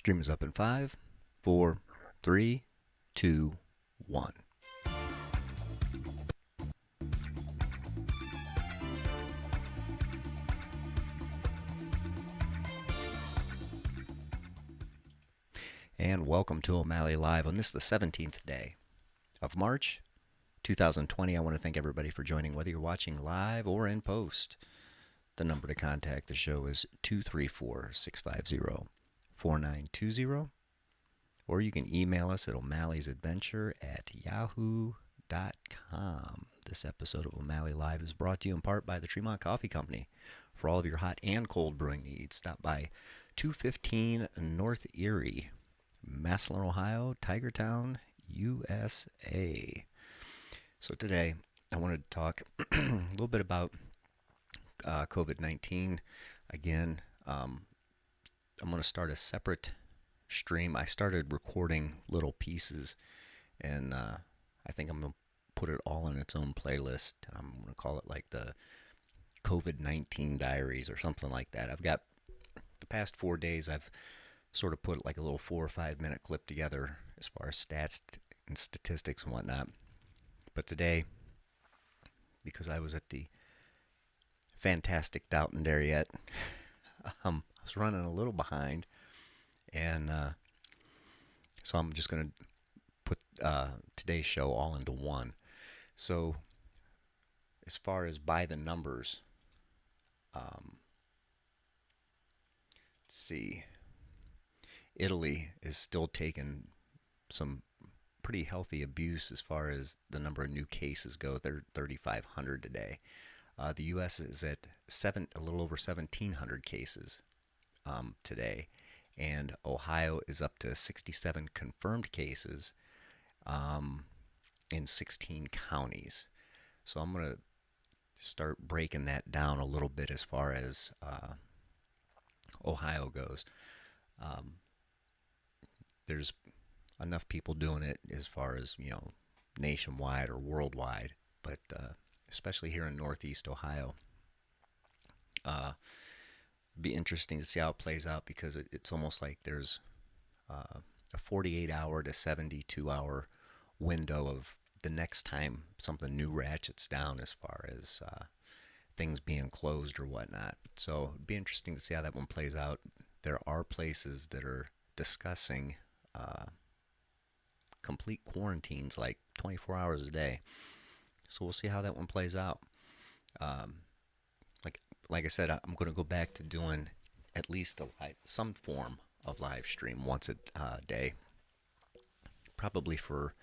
Stream is up in 5, 4, 3, 2, 1. And welcome to O'Malley Live on this, the 17th day of March 2020. I want to thank everybody for joining, whether you're watching live or in post. The number to contact the show is 234-650-4920. Or you can email us at o'malleys.adventure@yahoo.com. This episode of O'Malley Live is brought to you in part by the Tremont Coffee Company. For all of your hot and cold brewing needs, stop by 215 North Erie, Massillon, Ohio, Tigertown, USA. So today, I wanted to talk a little bit about COVID-19. Again, I'm going to start a separate stream. I started recording little pieces, and I think I'm going to put it all in its own playlist. I'm going to call it like the Covid19 Diaries or something like that. I've got the past 4 days, I've sort of put like a little 4 or 5 minute clip together as far as stats and statistics and whatnot. But today, because I was at the fantastic Downton Dairy yet, I was running a little behind, and so I'm just going to put today's show all into one. So as far as by the numbers, let's see, Italy is still taking some pretty healthy abuse as far as the number of new cases go. They're 3,500 today. The U.S. is at a little over 1,700 cases today, and Ohio is up to 67 confirmed cases in 16 counties. So I'm going to start breaking that down a little bit as far as Ohio goes. There's enough people doing it as far as, nationwide or worldwide, but especially here in Northeast Ohio. It'd be interesting to see how it plays out, because it's almost like there's a 48-hour to 72-hour window of the next time something new ratchets down as far as things being closed or whatnot. So it'd be interesting to see how that one plays out. There are places that are discussing complete quarantines, like 24 hours a day. So we'll see how that one plays out. Like I said, I'm going to go back to doing at least some form of live stream once a day, probably for,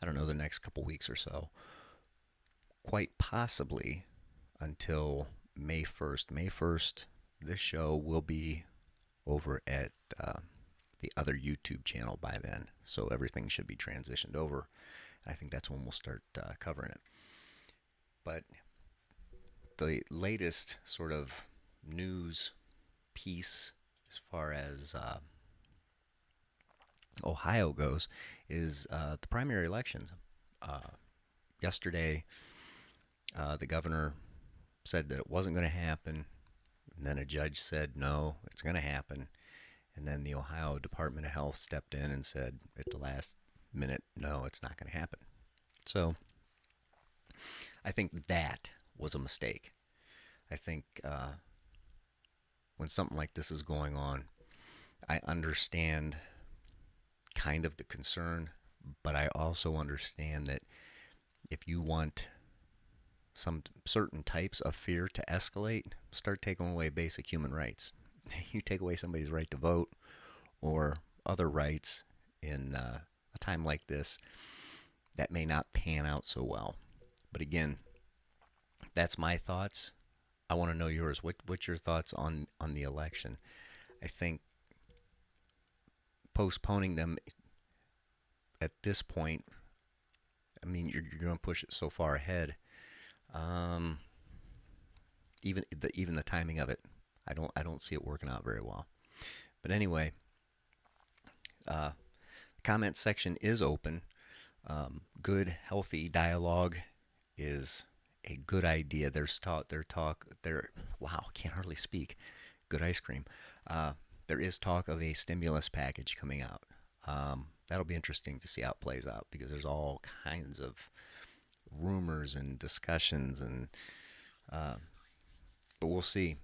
I don't know, the next couple weeks or so. Quite possibly until May 1st. May 1st, this show will be over at the other YouTube channel by then, so everything should be transitioned over. I think that's when we'll start covering it. But the latest sort of news piece as far as Ohio goes is the primary elections. Yesterday, the governor said that it wasn't going to happen, and then a judge said, no, it's going to happen. And then the Ohio Department of Health stepped in and said at the last minute, no, it's not going to happen. So I think that was a mistake. I think when something like this is going on, I understand kind of the concern, but I also understand that if you want some certain types of fear to escalate, start taking away basic human rights. You take away somebody's right to vote or other rights in a time like this, that may not pan out so well. But again, that's my thoughts. I want to know yours. What's your thoughts on the election? I think postponing them at this point, I mean, you're going to push it so far ahead. Even the timing of it, I don't see it working out very well. But anyway, the comment section is open. Good, healthy dialogue is a good idea. Wow, I can't hardly speak. Good ice cream. there is talk of a stimulus package coming out. That'll be interesting to see how it plays out because there's all kinds of rumors and discussions, and uh, but we'll see.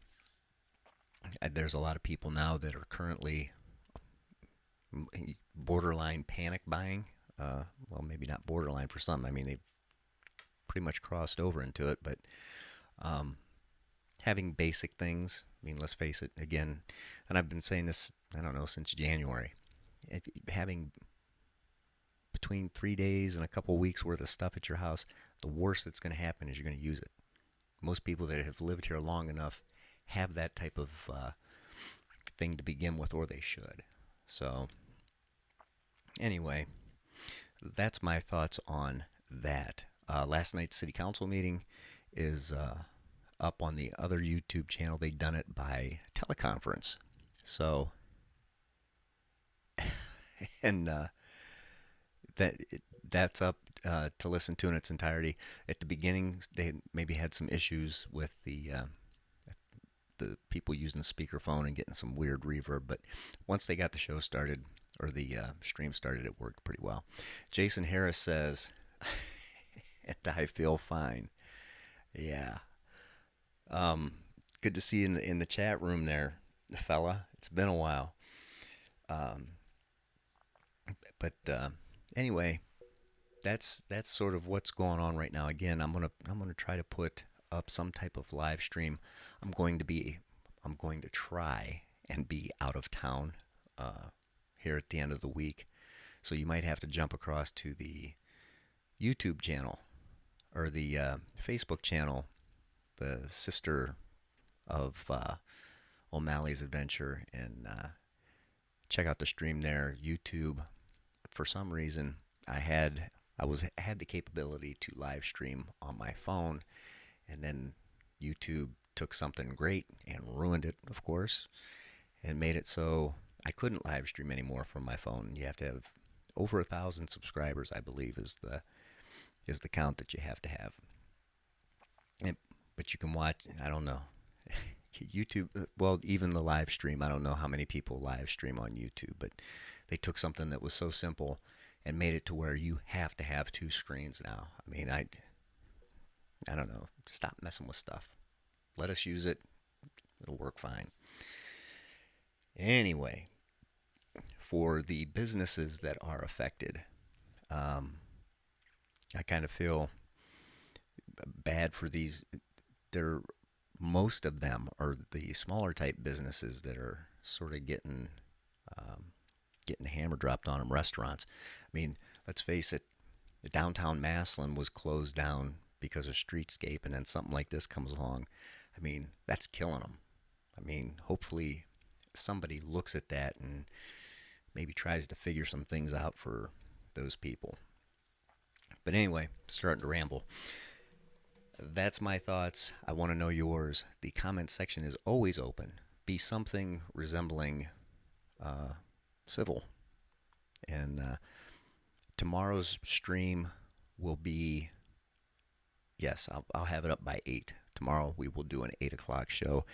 There's a lot of people now that are currently borderline panic buying. Well, maybe not borderline for some. I mean, they've pretty much crossed over into it, but um, having basic things. I mean, let's face it again, and I've been saying this, I don't know, since January. Having between 3 days and a couple of weeks worth of stuff at your house, the worst that's going to happen is you're going to use it. Most people that have lived here long enough have that type of thing to begin with, or they should. So, anyway, that's my thoughts on that. Last night's city council meeting is up on the other YouTube channel. They've done it by teleconference. So, and that's up to listen to in its entirety. At the beginning, they maybe had some issues with the people using the speakerphone and getting some weird reverb, but once they got the show started, or the stream started, it worked pretty well. Jason Harris says, and I feel fine. Yeah. Good to see you in the chat room there, fella. It's been a while. Um, but anyway, that's sort of what's going on right now. Again, I'm gonna try to put up some type of live stream. I'm going to try and be out of town here at the end of the week, so you might have to jump across to the YouTube channel or the Facebook channel, the sister of O'Malley's Adventure, and check out the stream there. YouTube, for some reason, I had the capability to live stream on my phone, and then YouTube took something great and ruined it, of course, and made it so I couldn't live stream anymore from my phone. You have to have over 1,000 subscribers, I believe, is the count that you have to have. But you can watch, I don't know, YouTube, well, even the live stream, I don't know how many people live stream on YouTube, but they took something that was so simple and made it to where you have to have two screens now. I mean, I don't know, stop messing with stuff. Let us use it. It'll work fine. Anyway, for the businesses that are affected, I kind of feel bad for these. Most of them are the smaller type businesses that are sort of getting the hammer dropped on them. Restaurants. I mean, let's face it, the downtown Massillon was closed down because of streetscape, and then something like this comes along. I mean, that's killing them. I mean, hopefully somebody looks at that and maybe tries to figure some things out for those people. But anyway, starting to ramble. That's my thoughts. I want to know yours. The comment section is always open. Be something resembling civil. And tomorrow's stream will be, yes, I'll have it up by 8. Tomorrow we will do an 8 o'clock show.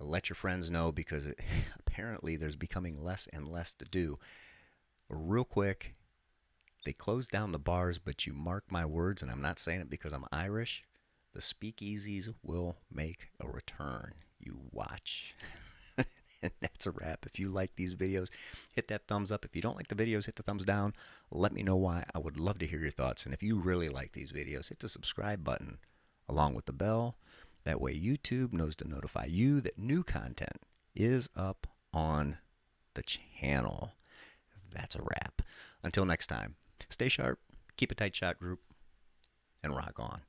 Let your friends know, because apparently there's becoming less and less to do. Real quick, they closed down the bars, but you mark my words, and I'm not saying it because I'm Irish, the speakeasies will make a return. You watch. And that's a wrap. If you like these videos, hit that thumbs up. If you don't like the videos, hit the thumbs down. Let me know why. I would love to hear your thoughts. And if you really like these videos, hit the subscribe button along with the bell. That way YouTube knows to notify you that new content is up on the channel. That's a wrap. Until next time, stay sharp, keep a tight shot group, and rock on.